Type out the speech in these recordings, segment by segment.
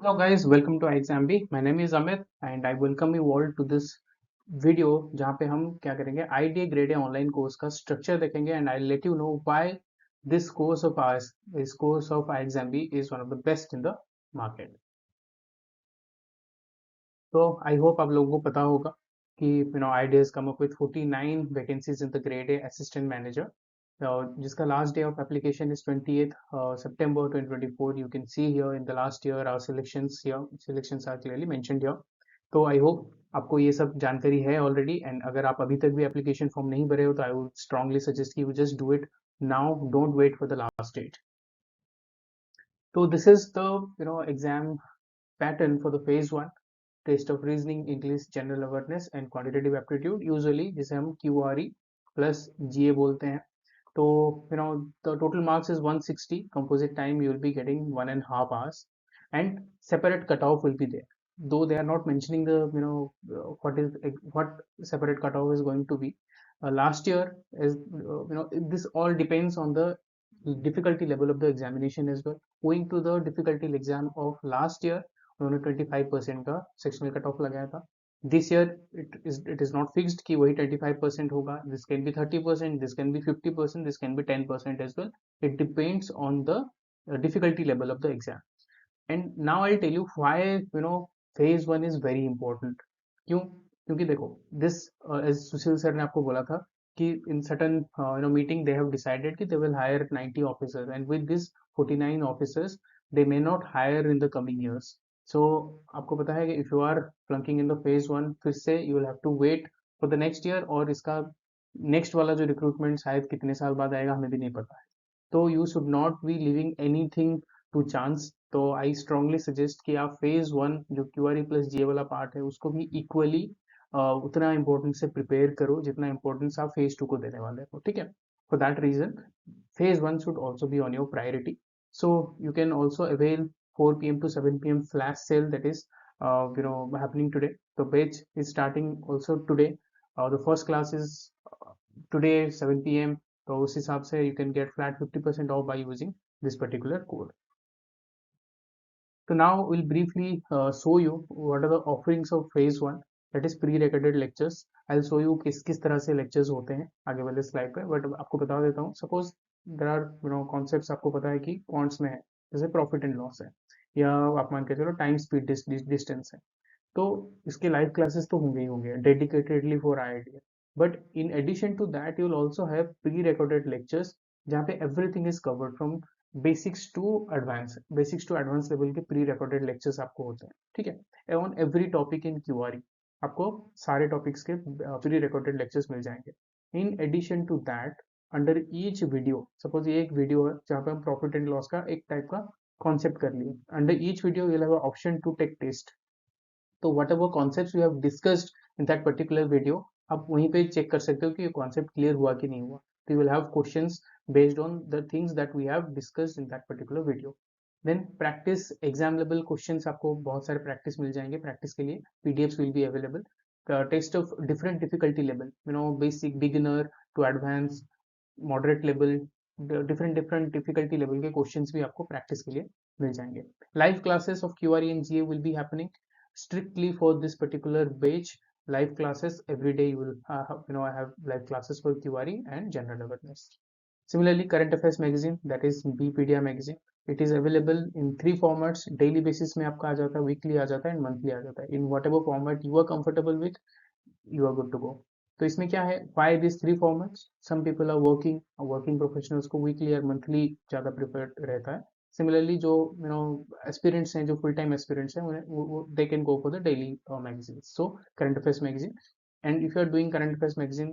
Hello guys, welcome to iExamB. My name is Amit and I welcome you all to this video जहाँ पे हम क्या करेंगे IDA grade A online course का structure देखेंगे and I'll let you know why this course of iExamB is one of the best in the market. तो I hope आप लोगों को पता होगा कि IDA has come up with 49 vacancies in the grade A assistant manager जिसका last day of application is 20th September 2024. You can see here in the last year our selections are clearly mentioned here. तो I hope आपको ये सब जानकारी है already and अगर आप अभी तक भी एप्लीकेशन फॉर्म नहीं भरे हो तो आई वुड स्ट्रांगली सजेस्ट कि you just do it now, don't wait for the last date. तो this is the exam pattern for the phase 1 test of reasoning, English, general awareness and quantitative aptitude, usually जिसे हम QRE plus GA बोलते हैं. तो the total marks is 160. Composite time you will be getting 1.5 hours and separate cutoff will be there, though they are not mentioning the what separate cutoff is going to be. Last year is this all depends on the difficulty level of the examination as well. Owing to the difficulty exam of last year उन्होंने 25% का sectional cut off लगाया था. This year it is not fixed कि वही 25% होगा. This can be 30%, this can be 50%, this can be 10% as well. It depends on the difficulty level of the exam. And now I'll tell you why phase 1 is very important. क्यों? क्योंकि देखो this as Sushil sir ने आपको बोला था कि in certain meeting they have decided कि they will hire 90 officers and with this 49 officers they may not hire in the coming years. So आपको पता है कि if you are flunking in the phase 1 फिर से you will have to wait for the next year और इसका next वाला जो recruitment शायद कितने साल बाद आएगा हमें भी नहीं पता है. तो you should not be leaving anything to chance. तो आई स्ट्रांगली सजेस्ट कि आप फेज 1 जो क्यूआरई प्लस जीए वाला पार्ट है उसको भी इक्वली उतना इम्पोर्टेंस से प्रिपेयर करो जितना इम्पोर्टेंस आप फेज 2 को देने वाले हो. ठीक है. For that reason phase 1 should also be on your priority. So you can also avail 4 p.m. to 7 p.m. flash sale that is happening today. The batch is starting also today. The first class is today 7 p.m. तो उस हिसाब से you can get flat 50% off by using this particular code. So now we'll briefly show you what are the offerings of phase 1, that is pre-recorded lectures. I'll show you किस तरह से lectures होते हैं आगे वाले slide पे, but आपको बता देता हूँ. Suppose there are concepts आपको पता है कि quants में है, जैसे profit and loss है या आप मान के चलो time speed distance है. तो इसके लाइव क्लासेस तो होंगे ही होंगे dedicatedly for IIT. But in addition to that you will also have pre recorded lectures जहाँ पे everything is covered from basics to advance level के प्री रिकॉर्डेड लेक्चर्स आपको होते हैं. ठीक है. On every topic in QRE आपको सारे टॉपिक्स के प्री रिकॉर्डेड लेक्चर्स मिल जाएंगे. In addition to that under each video, suppose ये एक वीडियो है जहाँ पे हम प्रॉफिट एंड लॉस का एक टाइप का कॉन्सेप्ट कर लिए. Under each video you will have option to take test. तो whatever concept you have discussed in that particular video आप वहीं पे चेक कर सकते हो कि ये कॉन्सेप्ट क्लियर हुआ कि नहीं हुआ. तो you will have questions based on the things that we have discussed in that particular video. Then practice exam level questions आपको बहुत सारे प्रैक्टिस मिल जाएंगे. प्रैक्टिस के लिए PDFs will be available. Test of different difficulty level, basic, beginner to advance, moderate level, different different difficulty level के questions भी आपको प्रैक्टिस के लिए मिल जाएंगे. Live classes of QRE and GA will be happening strictly for this particular batch. Live classes every day you will I have live classes for QRE and general awareness. Similarly, current affairs magazine, that is bpedia magazine, it is available in 3 formats. daily basis में आपका आ जाता है, weekly आ जाता है and monthly आ जाता है. in whatever format you are comfortable with you are good to go. तो इसमें क्या है, why these 3 formats? Some people are working professionals को weekly और monthly ज़्यादा preferred रहता है. Similarly जो aspirants हैं, जो full time aspirants हैं, they can go for the daily magazines. So current affairs magazine, and if you are doing current affairs magazine,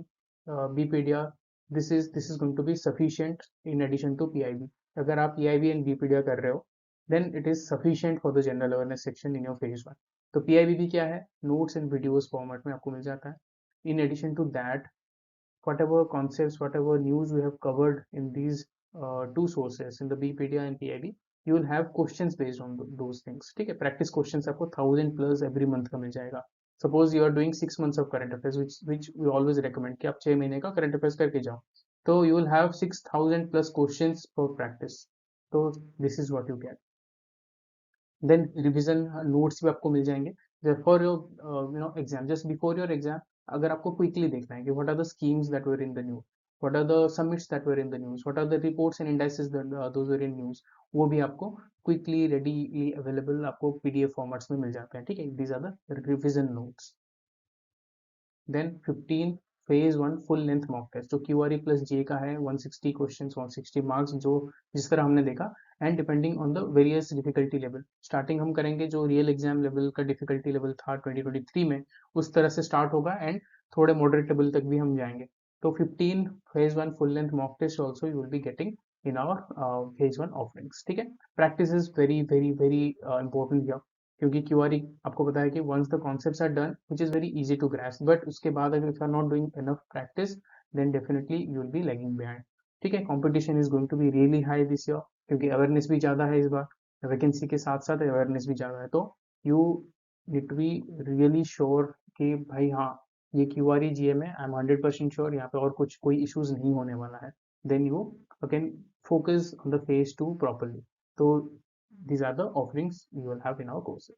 bpedia, this is going to be sufficient in addition to PIB. अगर आप PIB and bpedia कर रहे हो then it is sufficient for the general awareness section in your phase 1. तो PIB भी क्या है, notes and videos format में आपको मिल जाता है. In addition to that, whatever concepts, whatever news we have covered in these two sources, in the bpedia and PIB, you will have questions based on those things. ठीक है. practice questions आपको 1000 plus every month का मिल जाएगा. Suppose you are doing 6 months of current affairs, which we always recommend कि आप 6 महीने का current affairs करके जाओ, तो you will have 6000 plus questions for practice. So this is what you get. Then revision notes भी आपको मिल जाएंगे for your exam, just before your exam. अगर आपको क्विकली देखना है कि what are the schemes that were in the news, what are the summits that were in the news, what are the reports and indices those were in news, वो भी आपको quickly readily available आपको PDF formats में मिल जाते हैं, ठीक है। These are the revision notes. Then 15 phase one full length mock test जो क्यूआरई प्लस जे का है, 160 क्वेश्चंस 160 मार्क्स, जो जिस तरह हमने देखा। And depending on the various difficulty level, starting हम करेंगे जो रियल एग्जाम लेवल का डिफिकल्टी लेवल था 2023 में, उस तरह से स्टार्ट होगा एंड थोड़े मॉडरेट लेवल तक भी हम जाएंगे। तो 15 phase one full length mock test also you will be getting in our phase one offerings, ठीक है। Practice is very very very important here, क्योंकि क्यूआरई आपको पता है कि once the concepts are done which is very easy to grasp, but उसके बाद अगर if are not doing enough practice then definitely you will be lagging behind, ठीक है। Competition is going to be really high this year, क्योंकि awareness भी ज़्यादा है इस बार, वैकेंसी के साथ साथ अवेयरनेस भी ज़्यादा है। तो you need to be really sure कि भाई हाँ, ये क्यूआरई जीएम है, आई एम 100% श्योर यहाँ पे और कुछ कोई इश्यूज नहीं होने वाला है, then you can focus on the phase 2 properly. So these are the offerings you will have in our courses.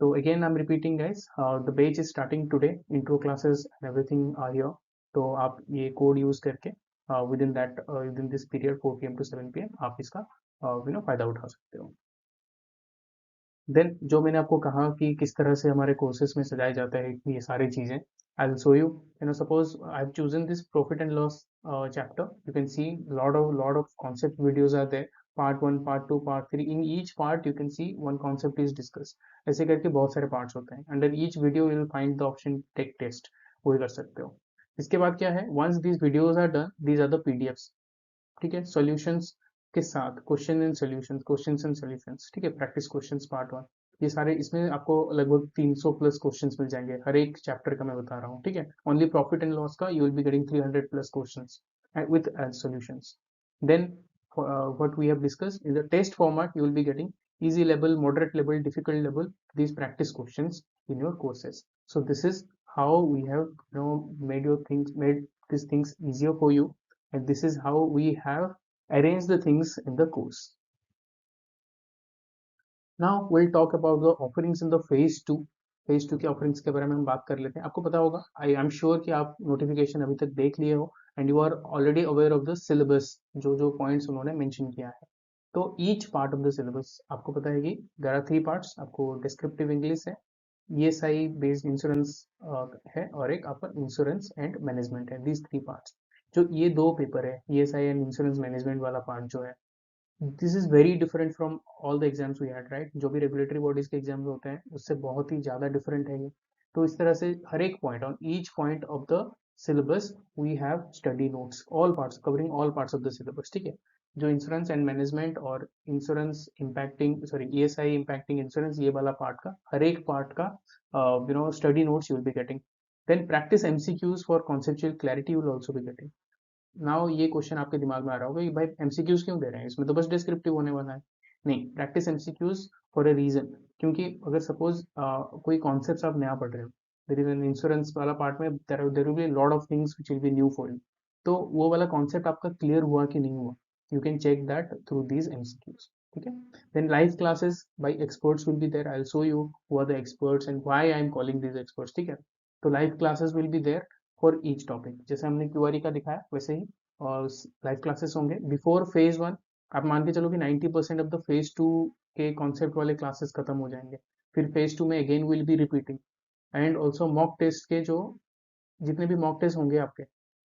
So again, I'm repeating, guys. The batch is starting today. Intro classes and everything are here. तो आप ये code use करके within this period 4 p.m. to 7 p.m. आप इसका फायदा उठा सकते हो। देन जो मैंने आपको कहा कि किस तरह से हमारे कोर्सेज में सजाया जाता है ये सारी चीजें, I will show you. Suppose I have chosen this profit and loss chapter, you can see lot of concept videos are there, part one, part two, part three, in each part you can see one concept is discuss. ऐसे करके बहुत सारे parts होते हैं, under each video you will find the option take test, वो भी कर सकते हो। इसके बाद क्या है, once these videos are done, these are the PDFs, ठीक है, सॉल्यूशंस के साथ क्वेश्चन एंड सॉल्यूशंस, ठीक है, प्रैक्टिस क्वेश्चंस पार्ट वन, ये सारे इसमें आपको लगभग 300 प्लस क्वेश्चंस मिल जाएंगे हर एक चैप्टर का, मैं बता रहा हूँ, ठीक है। ओनली प्रॉफिट एंड लॉस का you will be getting 300 plus questions with solutions. Then what we have discussed in the test format, you will be getting easy level, moderate level, difficult level, these practice questions in your courses. So this is how we have made these things easier for you, and this is how we have arranged the things in the course. Now we'll talk about the offerings in the phase 2। phase 2 के offerings के बारे में हम बात कर लेते हैं। आपको पता होगा, आई एम श्योर कि आप नोटिफिकेशन अभी तक देख लिए हो and you are already aware of the syllabus, जो जो पॉइंट्स उन्होंने मेंशन किया है। तो each part of the syllabus आपको पता है कि देयर आर 3 पार्ट्स, आपको डिस्क्रिप्टिव इंग्लिश है, ईएसआई बेस्ड इंश्योरेंस है, और एक आपका इंश्योरेंस एंड मैनेजमेंट है। दीज 3 पार्ट्स, जो ये दो पेपर है, ईएसआई एंड इंश्योरेंस मैनेजमेंट वाला पार्ट जो है, this is very different from all the exams we had, right. जो भी रेगुलेटरी बॉडीज के एग्जाम्स होते हैं उससे बहुत ही ज्यादा डिफरेंट है ये। तो इस तरह से हर एक point, on each point of the syllabus we have study notes, all parts covering all parts of the syllabus, ठीक है। जो इंश्योरेंस एंड मैनेजमेंट और insurance impacting, sorry, ESI impacting insurance, ये वाला पार्ट का हर एक पार्ट का study notes you will be getting. Then practice MCQs for conceptual clarity will also be getting. Now ये क्वेश्चन आपके दिमाग में आ रहा होगा कि भाई एमसीक्यूज क्यों दे रहे हैं, इसमें तो बस डिस्क्रिप्टिव होने वाला है। नहीं, practice MCQs for a reason, क्योंकि अगर सपोज कोई कॉन्सेप्ट आप नया पढ़ रहे हो, देयर इज एन इंश्योरेंस वाला पार्ट में there will be lot of things which will be new for you, तो वो वाला कॉन्सेप्ट आपका क्लियर हुआ कि नहीं हुआ, you can check that through these MCQs, ठीक है। Then live classes by experts will be there, I will show you who are the experts and why I am calling these experts, ठीक है। तो live classes will be there for each topic, जैसे हमने QRE का दिखाया वैसे ही और लाइव क्लासेस होंगे बिफोर फेज वन। आप मान के चलो कि 90% ऑफ द फेज टू के कॉन्सेप्ट वाले क्लासेस खत्म हो जाएंगे, फिर फेज टू में again will be repeating, and also mock test के जो जितने भी मॉक टेस्ट होंगे आपके,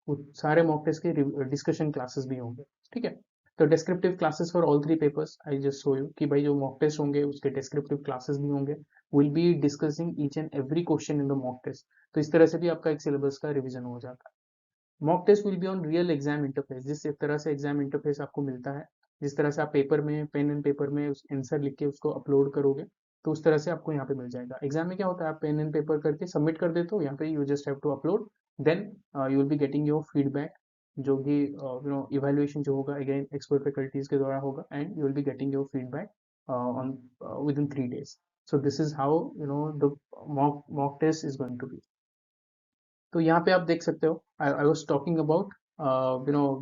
वो सारे मॉक टेस्ट के डिस्कशन क्लासेस भी होंगे, ठीक है। तो descriptive classes for all 3 papers, I just show you कि भाई जो मॉक टेस्ट होंगे उसके डिस्क्रिप्टिव क्लासेस भी होंगे, will be discussing each and every question in the mock test. तो इस तरह से भी आपका एक सिलेबस का रिविजन हो जाता है। Mock test will be on real exam interface, जिस एक तरह से एग्जाम इंटरफेस आपको मिलता है, जिस तरह से आप पेपर में पेन एंड पेपर में उस आंसर लिख के उसको अपलोड करोगे, तो उस तरह से आपको यहाँ पे मिल जाएगा। एग्जाम में क्या होता है, आप पेन एंड पेपर करके सबमिट कर देते हो, यहाँ पे you just have to upload, then you will be getting your feedback, जो कि इवेल्युएशन जो होगा अगेन एक्सपर्ट फैकल्टीज के द्वारा होगा, and you will be getting your feedback on within 3 days। So this is how the mock test is going to be. तो यहाँ पे आप देख सकते हो, I was talking about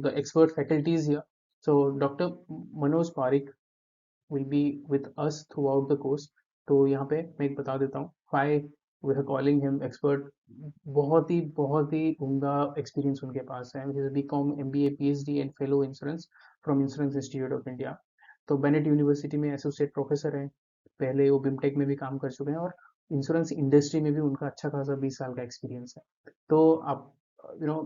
the expert faculties here. So doctor Manoj Pareek, will be with us throughout the course. तो यहाँ पे मैं एक बता देता हूँ why we are calling him expert. बहुत ही उम्दा एक्सपीरियंस उनके पास है. He has BCom, MBA, PhD and fellow insurance from Insurance Institute of India. तो बेनेट यूनिवर्सिटी में एसोसिएट प्रोफेसर हैं. पहले वो बिमटेक में भी काम कर चुके हैं और इंश्योरेंस इंडस्ट्री में भी उनका अच्छा खासा 20 साल का एक्सपीरियंस है. तो आप you know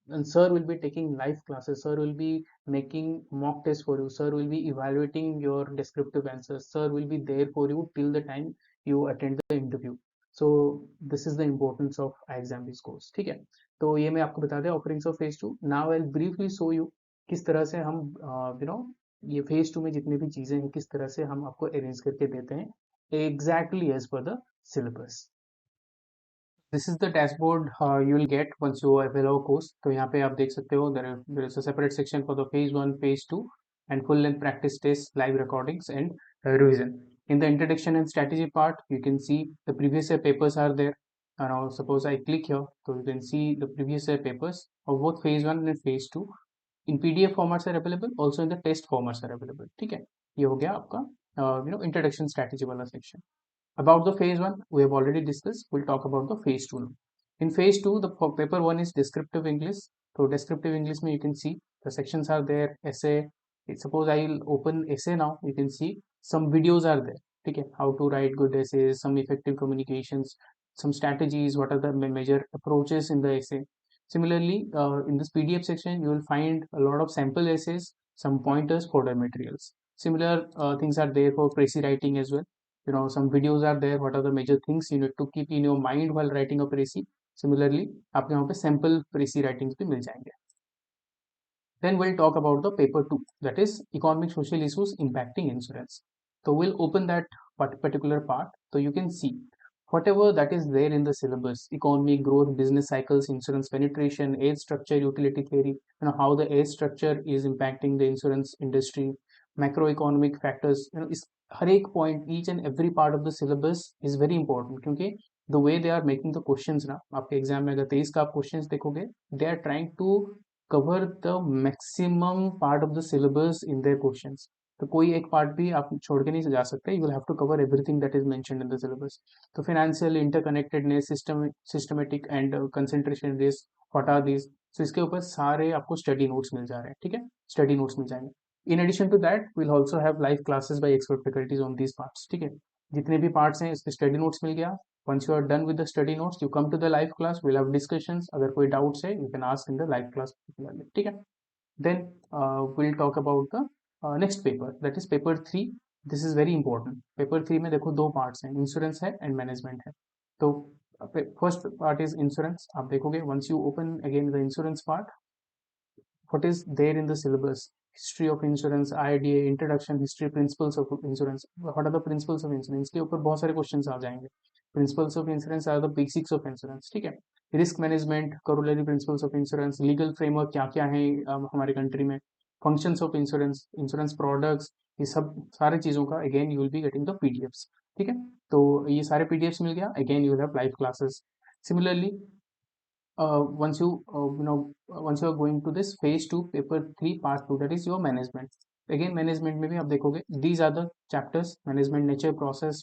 and sir will be taking live classes, sir will be making mock tests for you, sir will be evaluating your descriptive answers, sir will be there for you till the time you attend the interview. So this is the importance of exam course. ठीक है, तो ये मैं आपको बता दें offerings of phase two. Now I will briefly show you किस तरह से हम ये फेज टू में जितनी भी चीजें हैं किस तरह से हम आपको अरेंज करके देते हैं exactly as per the syllabus. This is the dashboard you will get once you avail our course. तो यहाँ पे आप देख सकते हो there is a separate section for the phase 1, phase 2 and full length practice tests, live recordings and revision. In the introduction and strategy part you can see the previous year papers are there. Now suppose I click here, so you can see the previous year papers of both phase 1 and phase 2 in PDF formats are available, also in the test formats are available. ठीक है, ये हो गया आपका introduction strategy वाला section. About the phase 1, we have already discussed. We'll talk about the phase 2 now. In phase 2, the paper 1 is descriptive English. So descriptive English, you can see the sections are there. Essay. Suppose I'll open essay now. You can see some videos are there. Okay, how to write good essays, some effective communications, some strategies, what are the major approaches in the essay. Similarly, in this PDF section, you will find a lot of sample essays, some pointers, fodder materials. Similar things are there for précis writing as well. Some videos are there, what are the major things you need to keep in your mind while writing a précis. Similarly आपको यहाँ पे sample précis writings भी मिल जाएंगे. Then we'll talk about the paper 2, that is economic social issues impacting insurance. So we'll open that particular part. So you can see whatever that is there in the syllabus: economy, growth, business cycles, insurance penetration, age structure, utility theory, how the age structure is impacting the insurance industry, macroeconomic factors. इस हर एक point, each and every part of the syllabus is very important, क्योंकि the way they are making the questions ना, आपके exam में अगर 23 का आप questions देखोगे, they are trying to cover the maximum part of the syllabus in their questions. तो कोई एक पार्ट भी आप छोड़ के नहीं जा सकते. You will have to cover everything that is mentioned in the syllabus. तो financial interconnectedness, systematic and concentration risk, what are this. So इसके ऊपर सारे आपको स्टडी नोट्स मिल जा रहे हैं. ठीक है, स्टडी नोट्स मिल जाएंगे. In addition to that will also have live classes by expert faculties on these parts. ठीक है, जितने भी पार्ट्स हैं इसके स्टडी नोट्स मिल गया. Once you are done with the study notes, you come to the live class. We'll have discussions. अगर कोई doubts है, you can ask in the live class particularly. ठीक है. Then we'll talk about the next paper, that is paper 3. This is very important. Paper 3 में देखो दो parts हैं, insurance है and management है. तो first part is insurance. आप देखोगे once you open again the insurance part, what is there in the syllabus: history of insurance, IDA, introduction, history, principles of insurance. What are the principles of insurance? के ऊपर बहुत सारे questions आ जाएंगे. Principles of insurance are the basics of insurance. ठीक है. Risk management, corollary principles of insurance, legal framework क्या क्या है हमारे कंट्री में, functions of insurance, insurance products, ये सब सारे चीज़ों का again you will be getting the PDFs. ठीक है, तो ये सारे पीडीएफ्स मिल गया. Again you will have live classes. Similarly once once you are going to this phase 2 paper 3 part 2, that is your management. Again management में भी आप देखोगे these are the chapters: management, nature, process,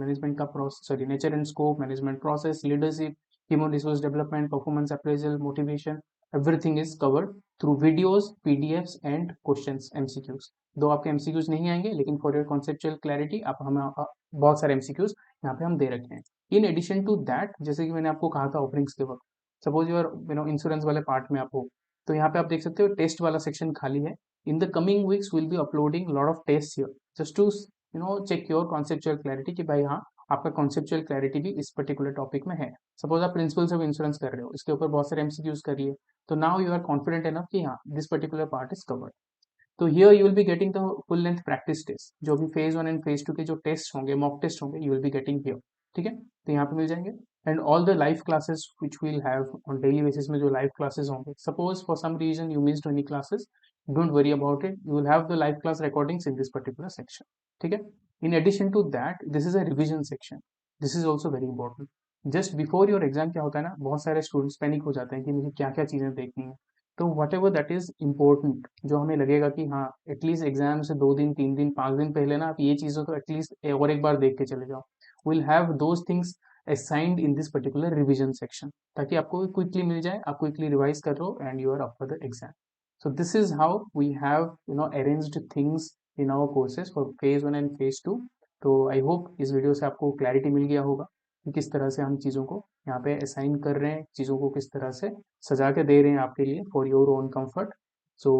management का process, sorry, nature and scope, management process, leadership, human resource development, performance appraisal, motivation. Everything is covered through videos, PDFs and questions, MCQs. दो आपके MCQs नहीं आएंगे, लेकिन for your conceptual clarity आप हमें बहुत सारे MCQs यहाँ पे हम दे रखे हैं. In addition to that, जैसे कि मैंने आपको कहा था ऑफरिंग्स के वक्त, सपोज यूर इंश्योरेंस वाले पार्ट में आप हो, तो यहाँ पे आप देख सकते हो टेस्ट वाला सेक्शन खाली है. In the coming weeks will be uploading lot of test here just to check your conceptual clarity कि भाई हाँ आपका कॉन्सेप्चुअल क्लैरिटी भी इस पर्टिकुलर टॉपिक में है. सपोज आप प्रिंसिपल्स ऑफ इंश्योरेंस कर रहे हो, इसके ऊपर बहुत सारे एमसीक्यूज करिए, तो now you are confident enough कि हाँ this particular part is covered. तो here you will be getting the full length practice test, जो भी फेज 1 एंड फेज 2 के जो टेस्ट होंगे, मॉक टेस्ट होंगे, you will be getting here. ठीक है, तो यहाँ पे मिल जाएंगे. And all the live classes which we'll have on daily basis में जो लाइव क्लासेस होंगे, suppose for some reason you missed any classes, don't worry about it, you will have the live class recordings in this particular section. ठीक है. In addition to that this is a revision section. This is also very important. Just before your exam क्या होता है ना, बहुत सारे students panic हो जाते हैं कि मुझे क्या क्या चीजें देखनी है. तो what ever that is important, जो हमें लगेगा कि हाँ एटलीस्ट एग्जाम से 2 दिन 3 दिन 5 दिन पहले ना आप ये चीज़ों को एटलीस्ट और एक बार देख के चले जाओ, will have those things assigned in this particular revision section, ताकि आपको क्विकली मिल जाए, आप क्विकली रिवाइज कर लो and you are up for the exam. So this is how we have arranged things in our courses for phase 1 and phase 2. तो I hope इस video से आपको क्लैरिटी मिल गया होगा कि किस तरह से हम चीज़ों को यहाँ पे असाइन कर रहे हैं, चीज़ों को किस तरह से सजा के दे रहे हैं आपके लिए for your own comfort. So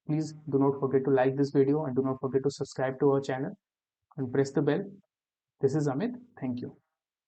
please do not forget to like this video and do not forget to subscribe to our channel and press the bell. This is Amit. Thank you.